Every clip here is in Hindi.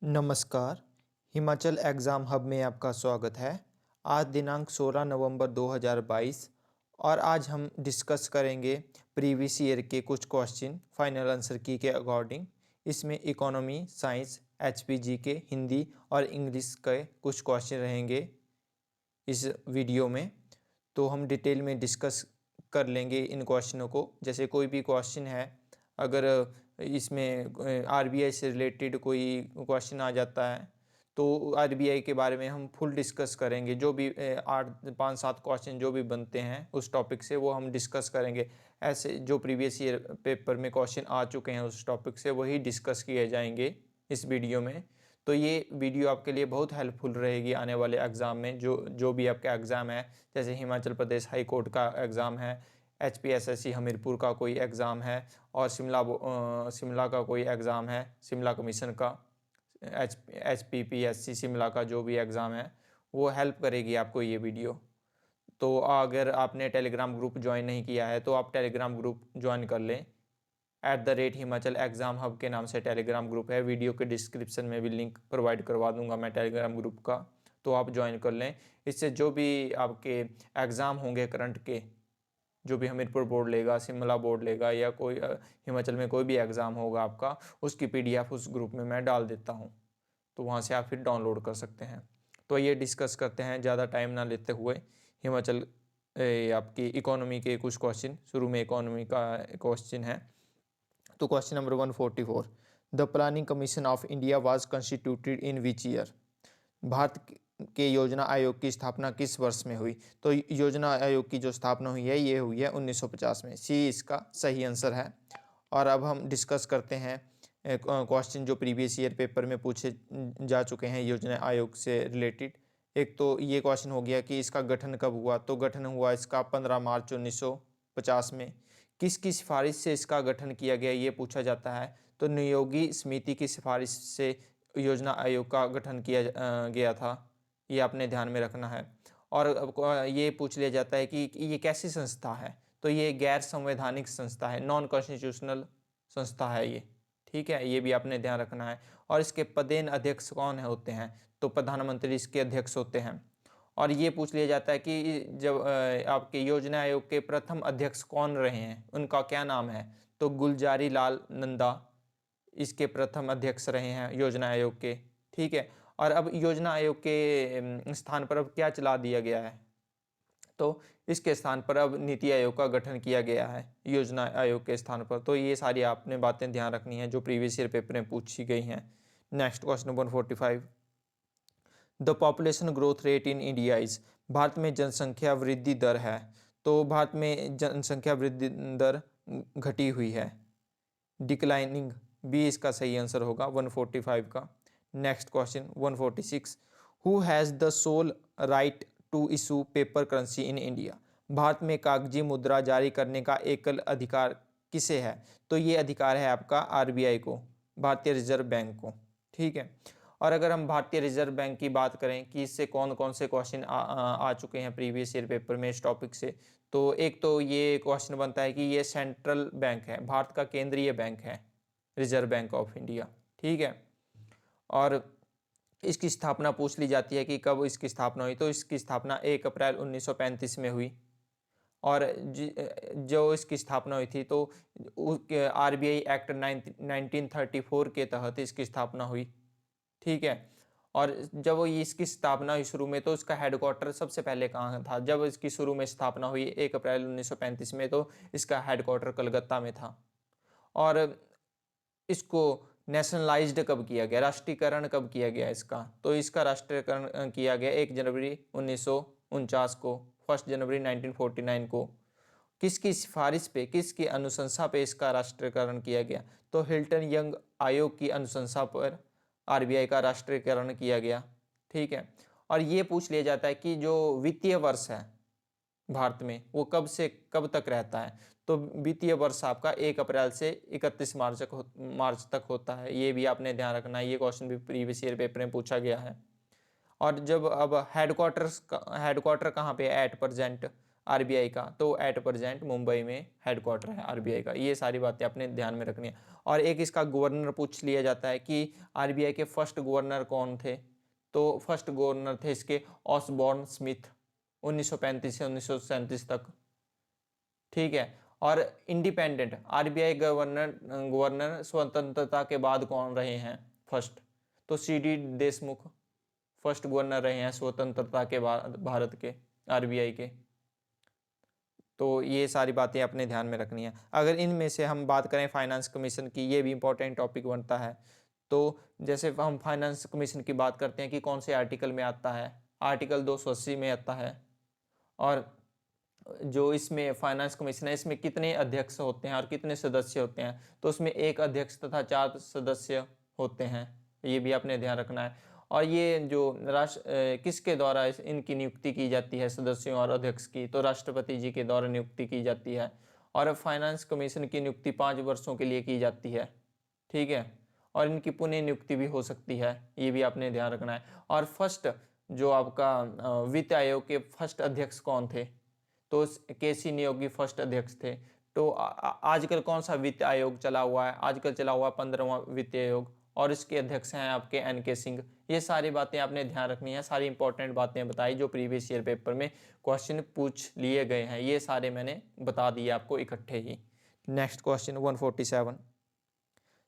नमस्कार। हिमाचल एग्ज़ाम हब में आपका स्वागत है। आज दिनांक 16 नवंबर 2022 और आज हम डिस्कस करेंगे प्रीवियस ईयर के कुछ क्वेश्चन फाइनल आंसर की के अकॉर्डिंग। इसमें इकोनॉमी, साइंस, एचपीजी के हिंदी और इंग्लिश के कुछ क्वेश्चन रहेंगे इस वीडियो में। तो हम डिटेल में डिस्कस कर लेंगे इन क्वेश्चनों को। जैसे कोई भी क्वेश्चन है, अगर इसमें आरबीआई से रिलेटेड कोई क्वेश्चन आ जाता है तो आरबीआई के बारे में हम फुल डिस्कस करेंगे। जो भी 8 5 7 क्वेश्चन जो भी बनते हैं उस टॉपिक से वो हम डिस्कस करेंगे। ऐसे जो प्रीवियस ईयर पेपर में क्वेश्चन आ चुके हैं उस टॉपिक से वही डिस्कस किए जाएंगे इस वीडियो में। तो ये वीडियो आपके लिए बहुत हेल्पफुल रहेगी आने वाले एग्ज़ाम में। जो जो भी आपका एग्ज़ाम है, जैसे हिमाचल प्रदेश हाई कोर्ट का एग्ज़ाम है, एचपीएसएससी हमीरपुर का कोई एग्ज़ाम है और शिमला का कोई एग्ज़ाम है, शिमला कमीशन का, एचपीपीएससी शिमला का जो भी एग्ज़ाम है वो हेल्प करेगी आपको ये वीडियो। तो अगर आपने टेलीग्राम ग्रुप ज्वाइन नहीं किया है तो आप टेलीग्राम ग्रुप ज्वाइन कर लें। @हिमाचल एग्ज़ाम हब के नाम से टेलीग्राम ग्रुप है। वीडियो के डिस्क्रिप्शन में भी लिंक प्रोवाइड करवा दूंगा मैं टेलीग्राम ग्रुप का, तो आप ज्वाइन कर लें। इससे जो भी आपके एग्ज़ाम होंगे करंट के, जो भी हमीरपुर बोर्ड लेगा, शिमला बोर्ड लेगा या कोई हिमाचल में कोई भी एग्ज़ाम होगा आपका, उसकी पीडीएफ उस ग्रुप में मैं डाल देता हूँ, तो वहाँ से आप फिर डाउनलोड कर सकते हैं। तो ये डिस्कस करते हैं ज़्यादा टाइम ना लेते हुए हिमाचल आपकी इकोनॉमी के कुछ क्वेश्चन। शुरू में इकोनॉमी का क्वेश्चन है। तो question number 144, the planning commission of India was constituted in which year. Bharat के योजना आयोग की स्थापना किस वर्ष में हुई? तो योजना आयोग की जो स्थापना हुई है ये हुई है 1950 में। सी इसका सही आंसर है। और अब हम डिस्कस करते हैं क्वेश्चन जो प्रीवियस ईयर पेपर में पूछे जा चुके हैं योजना आयोग से रिलेटेड। एक तो ये क्वेश्चन हो गया कि इसका गठन कब हुआ। तो गठन हुआ इसका 15 मार्च 1950 में। किसकी सिफारिश से इसका गठन किया गया ये पूछा जाता है। तो नियोगी समिति की सिफारिश से योजना आयोग का गठन किया गया था। ये आपने ध्यान में रखना है। और ये पूछ लिया जाता है कि ये कैसी संस्था है। तो ये गैर संवैधानिक संस्था है, नॉन कॉन्स्टिट्यूशनल संस्था है ये। ठीक है, ये भी आपने ध्यान रखना है। और इसके पदेन अध्यक्ष कौन है होते हैं? तो प्रधानमंत्री इसके अध्यक्ष होते हैं। और ये पूछ लिया जाता है कि जब आपके योजना आयोग के प्रथम अध्यक्ष कौन रहे हैं, उनका क्या नाम है? तो गुलजारी लाल नंदा इसके प्रथम अध्यक्ष रहे हैं योजना आयोग के। ठीक है। और अब योजना आयोग के स्थान पर अब क्या चला दिया गया है? तो इसके स्थान पर अब नीति आयोग का गठन किया गया है योजना आयोग के स्थान पर। तो ये सारी आपने बातें ध्यान रखनी है जो प्रीवियस ईयर पेपर में पूछी गई हैं। Next question number 45, the population growth rate in India is. Bharat में जनसंख्या वृद्धि दर है। तो भारत में जनसंख्या वृद्धि दर घटी हुई है, डिक्लाइनिंग। बी इसका सही आंसर होगा 145 का। Next question 146, who has the sole right to issue paper currency in India. Bharat में कागजी मुद्रा जारी करने का एकल अधिकार किसे है? तो ये अधिकार है आपका आरबीआई को, भारतीय रिजर्व बैंक को। ठीक है। और अगर हम भारतीय रिजर्व बैंक की बात करें कि इससे कौन कौन से क्वेश्चन आ चुके हैं प्रीवियस ईयर पेपर में इस टॉपिक से, तो एक तो ये क्वेश्चन बनता है कि ये सेंट्रल बैंक है, भारत का केंद्रीय बैंक है, रिजर्व बैंक ऑफ इंडिया। ठीक है। और इसकी स्थापना पूछ ली जाती है कि कब इसकी स्थापना हुई। तो इसकी स्थापना 1 अप्रैल 1935 में हुई। और जो इसकी स्थापना हुई थी तो आरबीआई एक्ट 1934 के तहत इसकी स्थापना हुई। ठीक है। और जब इसकी स्थापना हुई शुरू में, तो इसका हेडक्वार्टर सबसे पहले कहाँ था? जब इसकी शुरू में स्थापना हुई 1 अप्रैल 1935 में, तो इसका हेडक्वार्टर कलकत्ता में था। और इसको नेशनलाइज्ड कब किया गया, राष्ट्रीयकरण कब किया गया इसका? तो इसका राष्ट्रीयकरण किया गया 1 जनवरी 1949 को, 1 जनवरी 1949 को। किसकी सिफारिश पे, किसकी अनुशंसा पे इसका राष्ट्रीयकरण किया गया? तो हिल्टन यंग आयोग की अनुशंसा पर आरबीआई का राष्ट्रीयकरण किया गया। ठीक है। और ये पूछ लिया जाता है कि जो वित्तीय वर्ष है भारत में वो कब से कब तक रहता है? तो वित्तीय वर्ष आपका 1 अप्रैल से 31 मार्च तक होता है। ये भी आपने ध्यान रखना है, ये क्वेश्चन भी प्रीवियस ईयर पेपर में पूछा गया है। और जब अब हेडक्वार्टर कहाँ पे है एट प्रेजेंट? आरबीआई का, तो एट प्रेजेंट मुंबई में हेडक्वार्टर है आरबीआई का। ये सारी बातें अपने ध्यान में रखनी है। और एक इसका गवर्नर पूछ लिया जाता है कि आरबीआई के फर्स्ट गवर्नर कौन थे, तो फर्स्ट गवर्नर थे इसके ऑसबॉर्न स्मिथ 1935 से 1937 तक। ठीक है। और इंडिपेंडेंट आरबीआई गवर्नर स्वतंत्रता के बाद कौन रहे हैं फर्स्ट, तो सीडी देशमुख फर्स्ट गवर्नर रहे हैं स्वतंत्रता के बाद भारत के आरबीआई के। तो ये सारी बातें अपने ध्यान में रखनी है। अगर इनमें से हम बात करें फाइनेंस कमीशन की, ये भी इंपॉर्टेंट टॉपिक बनता है। तो जैसे हम फाइनेंस कमीशन की बात करते हैं कि कौन से आर्टिकल में आता है, आर्टिकल 280 में आता है। और जो इसमें फाइनेंस कमीशन है इसमें कितने अध्यक्ष होते हैं और कितने सदस्य होते हैं, तो उसमें एक अध्यक्ष तथा 4 सदस्य होते हैं, ये भी आपने ध्यान रखना है। और ये जो किसके द्वारा इनकी नियुक्ति की जाती है सदस्यों और अध्यक्ष की, तो राष्ट्रपति जी के द्वारा नियुक्ति की जाती है। और फाइनेंस कमीशन की नियुक्ति 5 वर्षों के लिए की जाती है। ठीक है। और इनकी पुनः नियुक्ति भी हो सकती है, ये भी आपने ध्यान रखना है। और फर्स्ट जो आपका वित्त आयोग के फर्स्ट अध्यक्ष कौन थे, तो केसी नियोगी फर्स्ट अध्यक्ष थे। तो आजकल कौन सा वित्त आयोग चला हुआ है, आजकल चला हुआ 15वां वित्त आयोग, और इसके अध्यक्ष हैं आपके एनके सिंह। ये सारी बातें आपने ध्यान रखनी है, सारी इंपॉर्टेंट बातें बताई जो प्रीवियस ईयर पेपर में क्वेश्चन पूछ लिए गए हैं, ये सारे मैंने बता दिए आपको इकट्ठे ही। नेक्स्ट क्वेश्चन 147,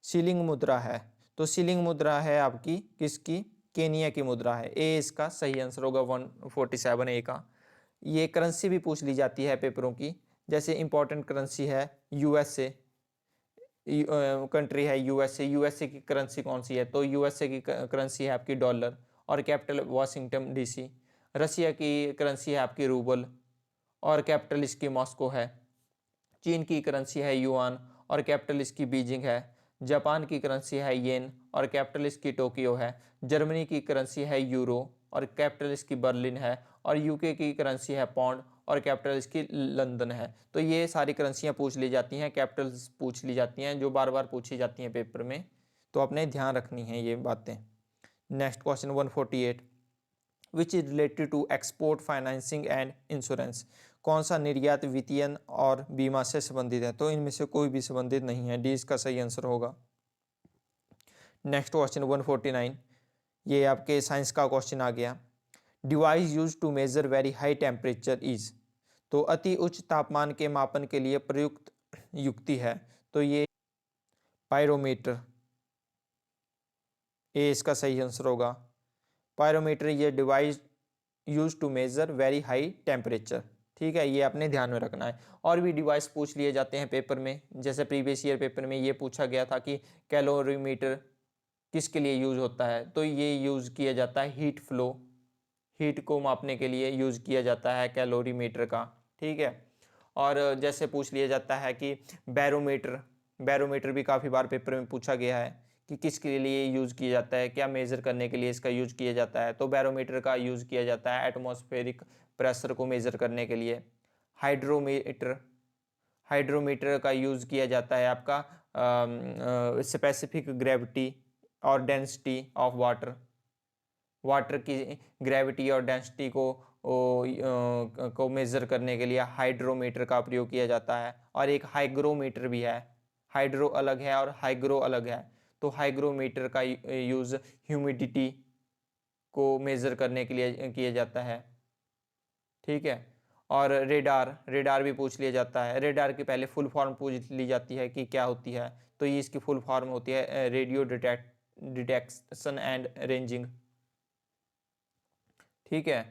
सीलिंग मुद्रा है, तो सीलिंग मुद्रा है आपकी किसकी, केनिया की मुद्रा है। ए इसका सही आंसर होगा 147 ए का। ये करेंसी भी पूछ ली जाती है पेपरों की, जैसे इंपॉर्टेंट करेंसी है यूएसए, कंट्री है यूएसए, यूएसए की करेंसी कौन सी है, तो यूएसए की करेंसी है आपकी डॉलर और कैपिटल वाशिंगटन डीसी। रसिया की करेंसी है आपकी रूबल और कैपिटल इसकी मॉस्को है। चीन की करेंसी है युआन और कैपिटल इसकी बीजिंग है। जापान की करेंसी है येन और कैपिटल इसकी टोक्यो है। जर्मनी की करेंसी है यूरो और कैपिटल इसकी बर्लिन है। और यूके की करेंसी है पौंड और कैपिटल इसकी लंदन है। तो ये सारी करेंसियाँ पूछ ली जाती हैं, कैपिटल्स पूछ ली जाती हैं, जो बार बार पूछी जाती हैं पेपर में, तो आपने ध्यान रखनी है ये बातें। Next question 148, which is related to export financing and insurance, कौन सा निर्यात वित्तीयन और बीमा से संबंधित है, तो इनमें से कोई भी संबंधित नहीं है, डी इसका सही आंसर होगा। नेक्स्ट क्वेश्चन 149, ये आपके साइंस का क्वेश्चन आ गया। Device use to measure very high temperature is, तो अति उच्च तापमान के मापन के लिए प्रयुक्त युक्ति है, तो ये पायरोमीटर, ए इसका सही आंसर होगा। पायरोमीटर ये device use to measure very high temperature. ठीक है, ये आपने ध्यान में रखना है। और भी डिवाइस पूछ लिए जाते हैं पेपर में, जैसे प्रीवियस ईयर पेपर में ये पूछा गया था कि कैलोरीमीटर किसके लिए यूज होता है, तो ये यूज किया जाता है हीट फ्लो, हीट को मापने के लिए यूज किया जाता है कैलोरीमीटर का। ठीक है। और जैसे पूछ लिया जाता है कि बैरोमीटर, बैरोमीटर भी काफ़ी बार पेपर में पूछा गया है कि किसके लिए यूज़ किया जाता है, क्या मेज़र करने के लिए इसका यूज़ किया जाता है, तो बैरोमीटर का यूज़ किया जाता है एटमॉस्फेरिक प्रेशर को मेज़र करने के लिए। हाइड्रोमीटर, हाइड्रोमीटर का यूज़ किया जाता है आपका स्पेसिफिक ग्रेविटी और डेंसिटी ऑफ वाटर, वाटर की ग्रेविटी और डेंसिटी को मेज़र करने के लिए हाइड्रोमीटर का प्रयोग किया जाता है। और एक हाइग्रोमीटर भी है, हाइड्रो अलग है और हाइग्रो अलग है, तो हाइग्रोमीटर का यूज़ ह्यूमिडिटी को मेज़र करने के लिए किया जाता है। ठीक है। और रेडार, रेडार भी पूछ लिया जाता है। रेडार की पहले फुल फॉर्म पूछ ली जाती है कि क्या होती है, तो ये इसकी फुल फॉर्म होती है रेडियो डिटेक्शन एंड रेंजिंग। ठीक है।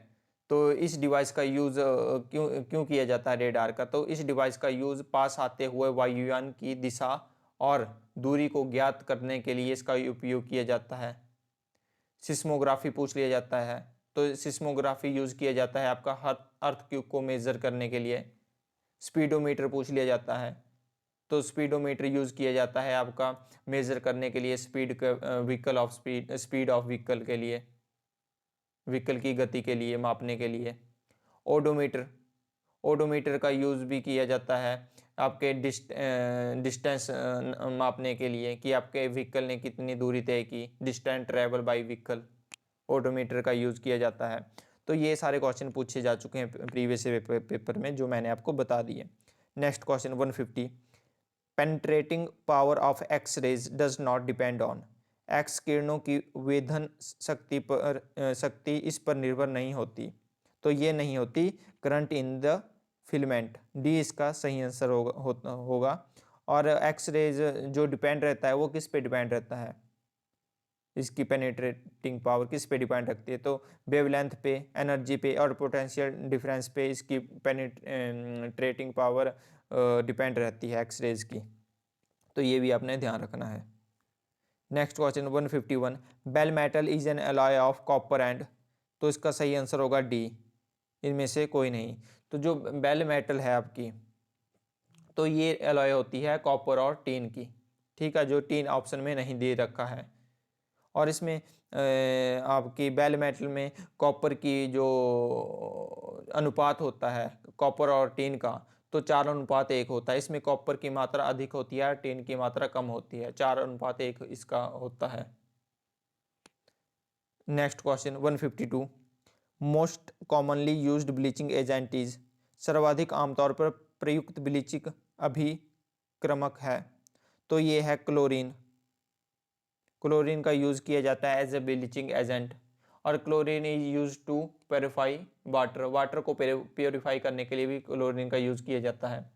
तो इस डिवाइस का यूज़ क्यों क्यों किया जाता है रेडार का, तो इस डिवाइस का यूज़ पास आते हुए वायुयान की दिशा और दूरी को ज्ञात करने के लिए इसका उपयोग किया जाता है। सिस्मोग्राफी पूछ लिया जाता है, तो सिस्मोग्राफी यूज़ किया जाता है आपका अर्थक्वेक को मेज़र करने के लिए। स्पीडोमीटर पूछ लिया जाता है, तो स्पीडोमीटर यूज़ किया जाता है आपका मेज़र करने के लिए speed vehicle of speed of vehicle के लिए, व्हीकल की गति के लिए मापने के लिए। ओडोमीटर, ओडोमीटर का यूज़ भी किया जाता है आपके डिस्टेंस मापने के लिए कि आपके व्हीकल ने कितनी दूरी तय की, distance travel by vehicle, odometer का यूज़ किया जाता है। तो ये सारे क्वेश्चन पूछे जा चुके हैं प्रीवियस पेपर में, जो मैंने आपको बता दिए। Next question 150, penetrating power of X rays does not depend on, X किरणों की वेधन शक्ति इस पर निर्भर नहीं होती। तो ये नहीं होती current in the filament, D इसका सही आंसर होगा। और एक्स रेज जो डिपेंड रहता है वो किस पे डिपेंड रहता है, इसकी पेनिट्रेटिंग पावर किस पे डिपेंड रखती है, तो वेवलेंथ पे, एनर्जी पे और पोटेंशियल डिफरेंस पे इसकी पेनिट्रेटिंग पावर डिपेंड रहती है एक्स रेज की। तो ये भी आपने ध्यान रखना है। Next question 151, bell metal is an alloy of copper and, तो इसका सही आंसर होगा डी, इनमें से कोई नहीं। तो जो बेल मेटल है आपकी, तो ये अलॉय होती है कॉपर और टीन की, ठीक है, जो टीन ऑप्शन में नहीं दे रखा है। और इसमें आपकी बेल मेटल में कॉपर की जो अनुपात होता है कॉपर और टीन का, तो 4:1 होता है। इसमें कॉपर की मात्रा अधिक होती है, टीन की मात्रा कम होती है, 4:1 इसका होता है। Next question 152, most commonly used bleaching agent is, सर्वाधिक आमतौर पर प्रयुक्त ब्लीचिंग अभिक्रमक है, तो ये है क्लोरीन। क्लोरीन का यूज़ किया जाता है एज ए ब्लीचिंग एजेंट। और chlorine is use to purify water, water को प्योरीफाई करने के लिए भी क्लोरीन का यूज़ किया जाता है।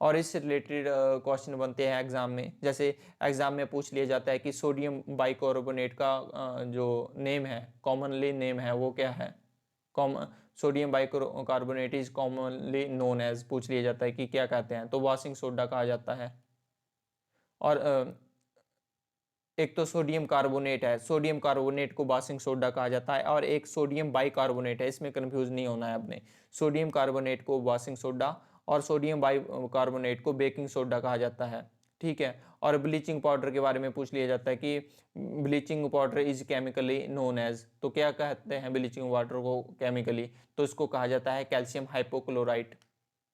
और इससे रिलेटेड क्वेश्चन बनते हैं एग्जाम में, जैसे एग्जाम में पूछ लिया जाता है कि सोडियम बाइकार्बोनेट का जो नेम है, कॉमनली नेम है, वो क्या है। Sodium bicarbonate is commonly known as, पूछ लिया जाता है कि क्या कहते हैं, तो वॉशिंग सोडा कहा जाता है। और एक तो सोडियम कार्बोनेट है, सोडियम कार्बोनेट को वॉशिंग सोडा कहा जाता है, और एक सोडियम बाइकार्बोनेट है, इसमें कंफ्यूज नहीं होना है आपने। सोडियम कार्बोनेट को वॉशिंग सोडा और सोडियम बाइकार्बोनेट को बेकिंग सोडा कहा जाता है, ठीक है। और ब्लीचिंग पाउडर के बारे में पूछ लिया जाता है कि bleaching powder is chemically known as, तो क्या कहते हैं ब्लीचिंग वाटर को केमिकली, तो इसको कहा जाता है कैल्शियम हाइपोक्लोराइट।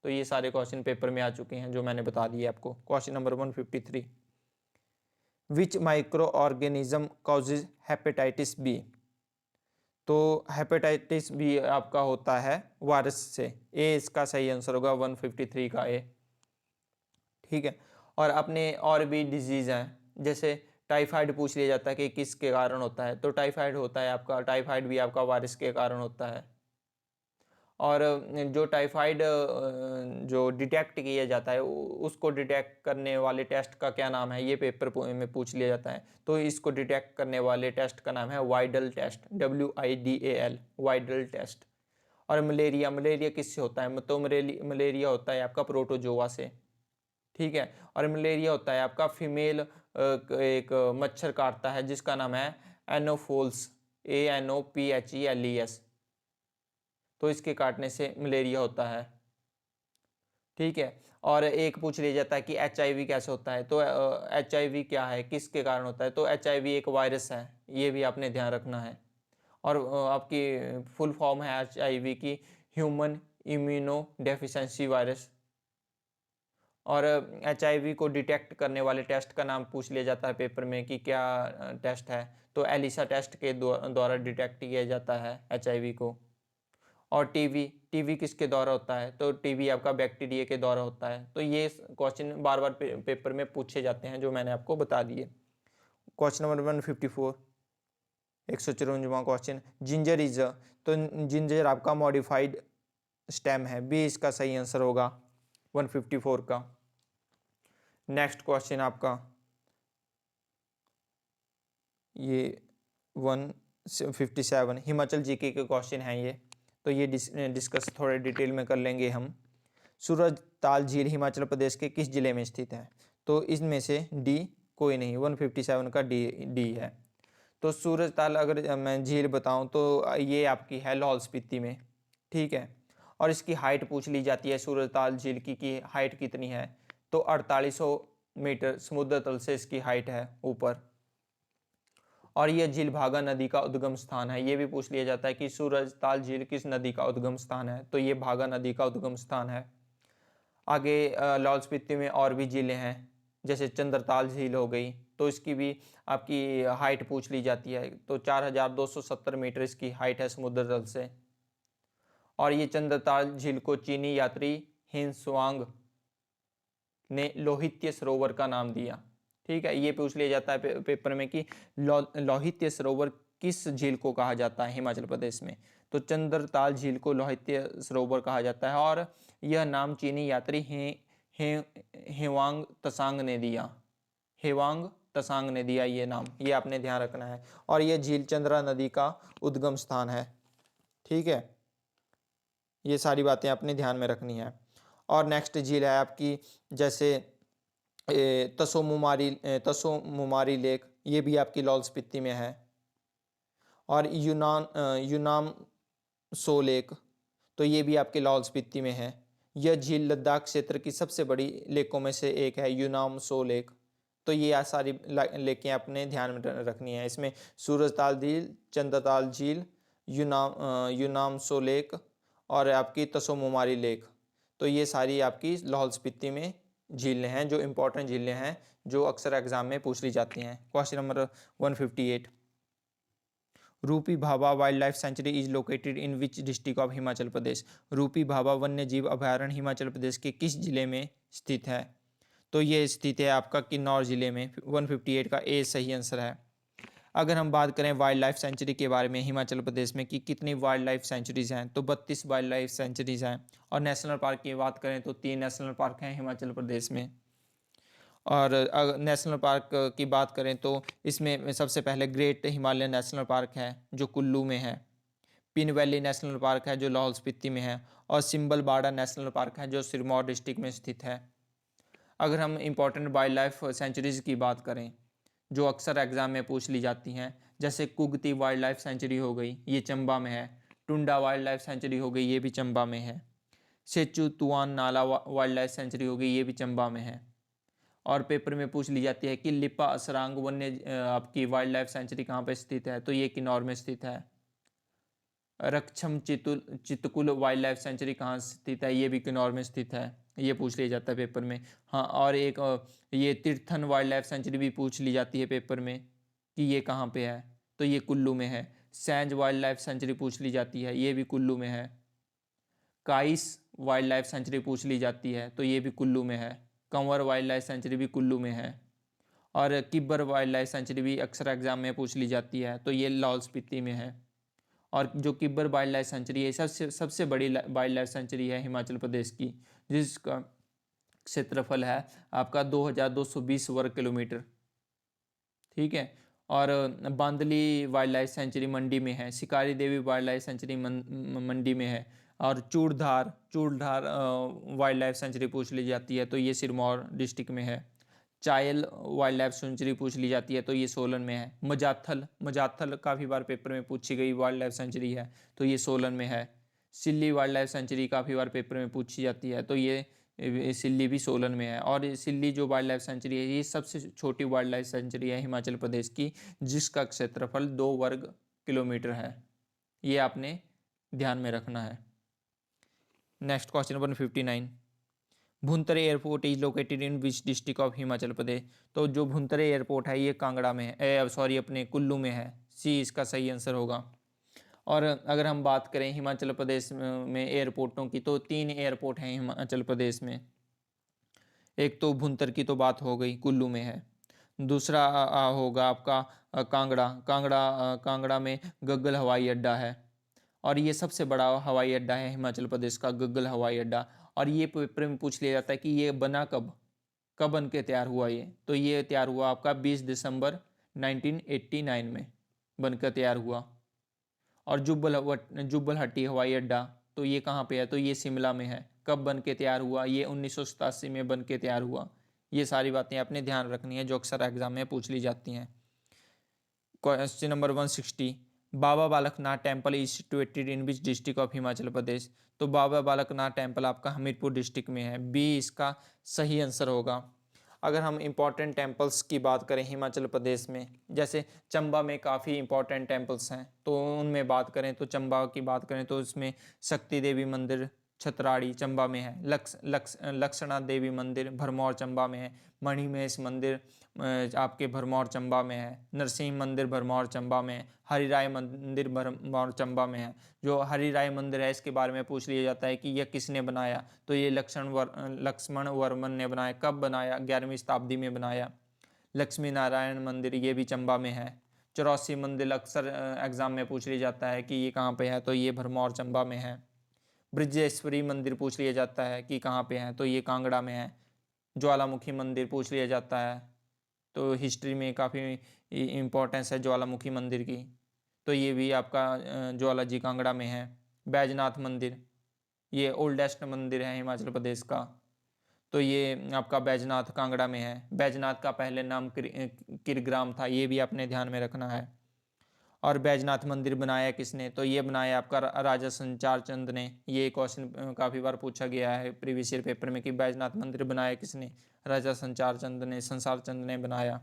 तो ये सारे क्वेश्चन पेपर में आ चुके हैं जो मैंने बता दिए आपको। Question number 153, which micro organism causes hepatitis B, तो हेपेटाइटिस बी आपका होता है वायरस से, ए इसका सही आंसर होगा 153 का ए, ठीक है। और अपने और भी डिजीज़ हैं, जैसे टाइफाइड पूछ लिया जाता है कि किसके कारण होता है, तो टाइफाइड होता है आपका, टाइफाइड भी आपका वायरस के कारण होता है। और जो टाइफाइड जो डिटेक्ट किया जाता है उसको डिटेक्ट करने वाले टेस्ट का क्या नाम है, ये पेपर में पूछ लिया जाता है। तो इसको डिटेक्ट करने वाले टेस्ट का नाम है Widal test, WIDAL, Widal test. और मलेरिया, मलेरिया किससे होता है, तो मलेरिया होता है आपका प्रोटोजोआ से, ठीक है। और मलेरिया होता है आपका फीमेल एक मच्छर काटता है जिसका नाम है एनोफोल्स, ANOPHELES, तो इसके काटने से मलेरिया होता है, ठीक है। और एक पूछ लिया जाता है कि HIV कैसे होता है, तो HIV क्या है, किसके कारण होता है, तो HIV एक वायरस है, ये भी आपने ध्यान रखना है। और आपकी फुल फॉर्म है HIV की ह्यूमन इम्यूनो डेफिशिएंसी वायरस। और HIV को डिटेक्ट करने वाले टेस्ट का नाम पूछ लिया जाता है पेपर में कि क्या टेस्ट है, तो एलिसा टेस्ट के द्वारा डिटेक्ट किया जाता है HIV को। और टीवी किसके द्वारा होता है, तो टीवी आपका बैक्टीरिया के द्वारा होता है। तो ये क्वेश्चन बार बार पेपर में पूछे जाते हैं जो मैंने आपको बता दिए। क्वेश्चन नंबर 154, 154वां क्वेश्चन, जिंजर इज, तो जिंजर आपका मॉडिफाइड स्टेम है, बी इसका सही आंसर होगा 154 का। नेक्स्ट क्वेश्चन आपका ये 157, हिमाचल जीके के क्वेश्चन हैं ये, तो ये डिस्कस थोड़े डिटेल में कर लेंगे हम। सूरज ताल झील हिमाचल प्रदेश के किस जिले में स्थित है, तो इसमें से डी कोई नहीं, 157 का डी है। तो सूरज ताल अगर मैं झील बताऊं तो ये आपकी है लाहौल स्पीति में, ठीक है। और इसकी हाइट पूछ ली जाती है सूरज ताल झील की हाइट कितनी है, तो 4800 मीटर समुद्र तल से इसकी हाइट है ऊपर। और यह झील भागा नदी का उद्गम स्थान है, ये भी पूछ लिया जाता है कि सूरज ताल झील किस नदी का उद्गम स्थान है, तो ये भागा नदी का उद्गम स्थान है। आगे लाहौल स्पीति में और भी झीलें हैं, जैसे चंद्रताल झील हो गई, तो इसकी भी आपकी हाइट पूछ ली जाती है, तो 4270 मीटर इसकी हाइट है समुद्र तल से। और ये चंद्रताल झील को चीनी यात्री हिंसवांग ने लोहित्य सरोवर का नाम दिया। ठीक है, ये पूछ लिया जाता है पेपर में कि लोहित्य सरोवर किस झील को कहा जाता है हिमाचल प्रदेश में। तो चंद्रताल झील को लोहित्य सरोवर कहा जाता है और यह नाम चीनी यात्री हेवांग तसांग ने दिया। हेवांग तसांग ने दिया ये नाम, ये आपने ध्यान रखना है। और ये झील चंद्रा नदी का उद्गम स्थान है। ठीक है, ये सारी बातें आपने ध्यान में रखनी है। और नेक्स्ट झील है आपकी जैसे तसोमुमारी लेक, ये भी आपकी लाहौल स्पीति में है। और यूनाम सो लेक, तो ये भी आपके लाहौल स्पीति में है। यह झील लद्दाख क्षेत्र की सबसे बड़ी लेकों में से एक है, यूनाम सो लेक। तो ये सारी लेकें अपने ध्यान में रखनी है। इसमें सूरजताल झील, चंद्रताल झील, यूनाम सो लेक और आपकी तसोमुमारी लेक, तो ये सारी आपकी लाहौल स्पीति में झीलें हैं जो इंपॉर्टेंट झीलें हैं जो अक्सर एग्जाम में पूछ ली जाती हैं। Question number 158, Rupi Bhaba wildlife sanctuary is located in which district of Himachal Pradesh. Rupi Bhaba वन्य जीव अभयारण्य हिमाचल प्रदेश के किस जिले में स्थित है? तो ये स्थित है आपका किन्नौर जिले में। 158 का ए सही आंसर है। अगर हम बात करें वाइल्ड लाइफ सेंचुरी के बारे में हिमाचल प्रदेश में कि कितनी वाइल्ड लाइफ सेंचुरीज हैं, तो 32 वाइल्ड लाइफ सेंचुरीज हैं। और नेशनल पार्क की बात करें तो 3 नेशनल पार्क हैं हिमाचल प्रदेश में। और नेशनल पार्क की बात करें तो इसमें सबसे पहले ग्रेट हिमालयन नेशनल पार्क है जो कुल्लू में है। पिन वैली नेशनल पार्क है जो लाहौल स्पीति में है। और सिंबल बाड़ा नेशनल पार्क है जो सिरमौर डिस्ट्रिक्ट में स्थित है। अगर हम इंपॉर्टेंट वाइल्ड लाइफ सेंचुरीज की बात करें जो अक्सर एग्जाम में पूछ ली जाती हैं, जैसे कुगती वाइल्ड लाइफ सेंचुरी हो गई, ये चंबा में है। टुंडा वाइल्ड लाइफ सेंचुरी हो गई, ये भी चंबा में है। सेचू तुआन नाला वाइल्ड लाइफ सेंचुरी हो गई, ये भी चंबा में है। और पेपर में पूछ ली जाती है कि लिपा असरांग वन्य आपकी वाइल्ड लाइफ सेंचुरी कहाँ पे स्थित है, तो ये किन्नौर में स्थित है। Raksham Chitkul wild life sanctuary कहाँ स्थित है, ये भी किन्नौर में स्थित है। ये पूछ लिया जाता है पेपर में। हाँ, और एक ये तीर्थन वाइल्ड लाइफ सेंचुरी भी पूछ ली जाती है पेपर में कि ये कहाँ पे है, तो ये कुल्लू में है। सैंज वाइल्ड लाइफ सेंचुरी पूछ ली जाती है, ये भी कुल्लू में है। काइस वाइल्ड लाइफ सेंचुरी पूछ ली जाती है, तो ये भी कुल्लू में है। कंवर वाइल्ड लाइफ सेंचुरी भी कुल्लू में है। और किब्बर वाइल्ड लाइफ सेंचुरी भी अक्सर एग्जाम में पूछ ली जाती है, तो ये लाहौल स्पीति में है। और जो किब्बर वाइल्ड लाइफ सेंचुरी है सबसे बड़ी वाइल्ड लाइफ सेंचुरी है हिमाचल प्रदेश की, जिसका क्षेत्रफल है आपका 2220 वर्ग किलोमीटर। ठीक है। और बांदली वाइल्ड लाइफ सेंचुरी मंडी में है। शिकारी देवी वाइल्ड लाइफ सेंचुरी मंडी में है। और चूड़धार वाइल्ड लाइफ सेंचुरी पूछ ली जाती है, तो ये सिरमौर डिस्ट्रिक्ट में है। चायल वाइल्ड लाइफ सेंचुरी पूछ ली जाती है, तो ये सोलन में है। मजाथल काफ़ी बार पेपर में पूछी गई वाइल्ड लाइफ सेंचुरी है, तो ये सोलन में है। सिल्ली वाइल्ड लाइफ सेंचुरी काफ़ी बार पेपर में पूछी जाती है, तो ये सिल्ली भी सोलन में है। और सिल्ली जो वाइल्ड लाइफ सेंचुरी है ये सबसे छोटी वाइल्ड लाइफ सेंचुरी है हिमाचल प्रदेश की, जिसका क्षेत्रफल 2 वर्ग किलोमीटर है। ये आपने ध्यान में रखना है। Next question 159, Bhuntar airport is located in which district of Himachal Pradesh. तो जो भुंतरे एयरपोर्ट है ये कांगड़ा में है, सॉरी अपने कुल्लू में है। सी इसका सही आंसर होगा। और अगर हम बात करें हिमाचल प्रदेश में एयरपोर्टों की, तो 3 एयरपोर्ट हैं हिमाचल प्रदेश में। एक तो भुंतर की तो बात हो गई, कुल्लू में है। दूसरा होगा आपका कांगड़ा में गग्गल हवाई अड्डा है। और ये सबसे बड़ा हवाई अड्डा है हिमाचल प्रदेश का, गग्गल हवाई अड्डा। और ये पेपर में पूछ लिया जाता है कि ये बना कब बन के तैयार हुआ ये, तो ये तैयार हुआ आपका 20 दिसंबर 1989 में बनकर तैयार हुआ। और जुब्बल हट्टी हवाई अड्डा, तो ये कहाँ पे है, तो ये शिमला में है। कब बन के तैयार हुआ, ये 1987 में बन के तैयार हुआ। ये सारी बातें अपने ध्यान रखनी है जो अक्सर एग्जाम में पूछ ली जाती हैं। Question number 160, Baba Balaknath temple is situated in which district of Himachal Pradesh. तो बाबा बालकनाथ टेम्पल आपका हमीरपुर डिस्ट्रिक्ट में है। बी इसका सही आंसर होगा। अगर हम इम्पॉर्टेंट टेम्पल्स की बात करें हिमाचल प्रदेश में, जैसे चंबा में काफ़ी इम्पॉर्टेंट टेम्पल्स हैं, तो उनमें बात करें तो चंबा की बात करें तो इसमें शक्ति देवी मंदिर, छतराड़ी चंबा में है। लक्षणा देवी मंदिर भरमौर चंबा में है। मणिमहेश मंदिर आपके भरमौर चंबा में है। नरसिंह मंदिर भरमौर चंबा में है। हरिराय मंदिर भरमौर चंबा में है। जो हरिराय मंदिर है इसके बारे में पूछ लिया जाता है कि यह किसने बनाया, तो ये लक्ष्मण वर्मन ने बनाया। कब बनाया? 11वीं शताब्दी में बनाया। लक्ष्मी नारायण मंदिर ये भी चंबा में है। 84 मंदिर अक्सर एग्जाम में पूछ लिया जाता है कि ये कहाँ पे है, तो ये भरमौर चंबा में है। ब्रजेश्वरी मंदिर पूछ लिया जाता है कि कहाँ पे है, तो ये कांगड़ा में है। ज्वालामुखी मंदिर पूछ लिया जाता है, तो हिस्ट्री में काफ़ी इम्पोर्टेंस है ज्वालामुखी मंदिर की, तो ये भी आपका ज्वालाजी कांगड़ा में है। बैजनाथ मंदिर ये ओल्डेस्ट मंदिर है हिमाचल प्रदेश का, तो ये आपका बैजनाथ कांगड़ा में है। बैजनाथ का पहले नाम किरग्राम था, ये भी आपने ध्यान में रखना है। और बैजनाथ मंदिर बनाया किसने, तो ये बनाया आपका राजा संचार चंद ने। ये क्वेश्चन काफ़ी बार पूछा गया है प्रीवियस ईयर पेपर में कि बैजनाथ मंदिर बनाया किसने, राजा संचार चंद ने, संसार चंद ने बनाया।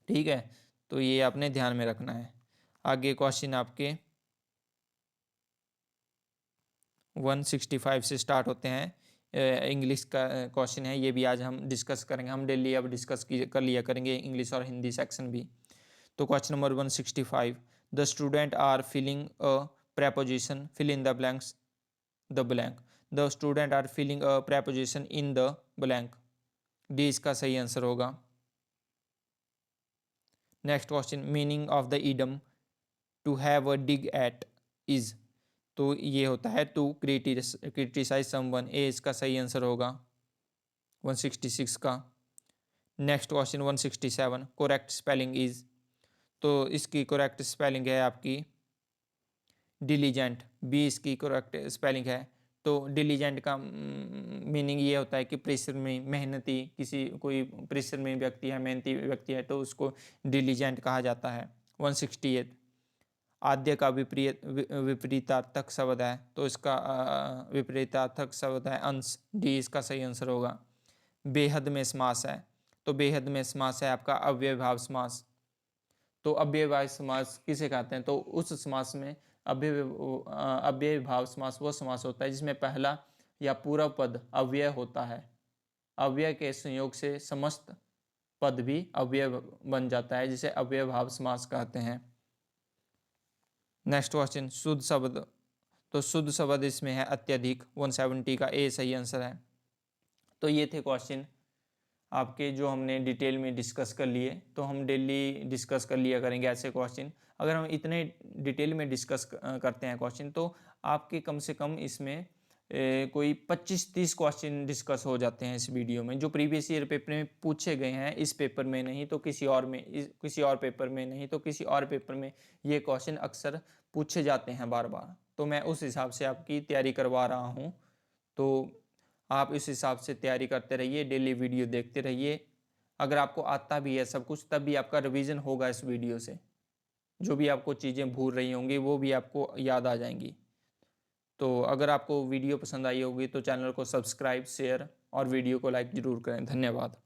ठीक है, तो ये आपने ध्यान में रखना है। आगे क्वेश्चन आपके 165 से स्टार्ट होते हैं। इंग्लिश का क्वेश्चन है, ये भी आज हम डिस्कस करेंगे। हम डेली अब डिस्कस कर लिया करेंगे इंग्लिश और हिंदी सेक्शन भी। तो question number 165, the student are filling a preposition, fill in the blanks, the blank, the student are filling a preposition in the blank, D इसका सही आंसर होगा। Next question, meaning of the idiom to have a dig at is, तो ये होता है टू क्रिटिसाइज समवन, ए इसका सही आंसर होगा 166 का। Next question 167, correct spelling is, तो इसकी करेक्ट स्पेलिंग है आपकी डिलीजेंट, बी इसकी करेक्ट स्पेलिंग है। तो डिलीजेंट का मीनिंग ये होता है कि परिश्रमी, मेहनती, किसी कोई परिश्रमी व्यक्ति है, मेहनती व्यक्ति है, तो उसको डिलीजेंट कहा जाता है। 168, आद्य का विपरीतार्थक शब्द है, तो इसका विपरीतार्थक शब्द है अंश, डी इसका सही आंसर होगा। बेहद में समास है, तो बेहद में समास है आपका अव्ययभाव समास। तो अव्ययभाव समास किसे कहते हैं, तो उस समास में अव्ययभाव समास वो समास होता है जिसमें पहला या पूरा पद अव्यय होता है। अव्यय के संयोग से समस्त पद भी अव्यय बन जाता है, जिसे अव्ययभाव समास कहते हैं। नेक्स्ट क्वेश्चन, शुद्ध शब्द, तो शुद्ध शब्द इसमें है अत्यधिक, 170 का ए सही आंसर है। तो ये थे क्वेश्चन आपके जो हमने डिटेल में डिस्कस कर लिए। तो हम डेली डिस्कस कर लिया करेंगे ऐसे क्वेश्चन। अगर हम इतने डिटेल में डिस्कस करते हैं क्वेश्चन, तो आपके कम से कम इसमें कोई 25-30 क्वेश्चन डिस्कस हो जाते हैं इस वीडियो में, जो प्रीवियस ईयर पेपर में पूछे गए हैं। इस पेपर में नहीं तो किसी और में, किसी और पेपर में नहीं तो किसी और पेपर में ये क्वेश्चन अक्सर पूछे जाते हैं बार बार। तो मैं उस हिसाब से आपकी तैयारी करवा रहा हूँ, तो आप इस हिसाब से तैयारी करते रहिए, डेली वीडियो देखते रहिए। अगर आपको आता भी है सब कुछ, तब भी आपका रिवीजन होगा इस वीडियो से। जो भी आपको चीज़ें भूल रही होंगी वो भी आपको याद आ जाएंगी। तो अगर आपको वीडियो पसंद आई होगी तो चैनल को सब्सक्राइब, शेयर और वीडियो को लाइक ज़रूर करें। धन्यवाद।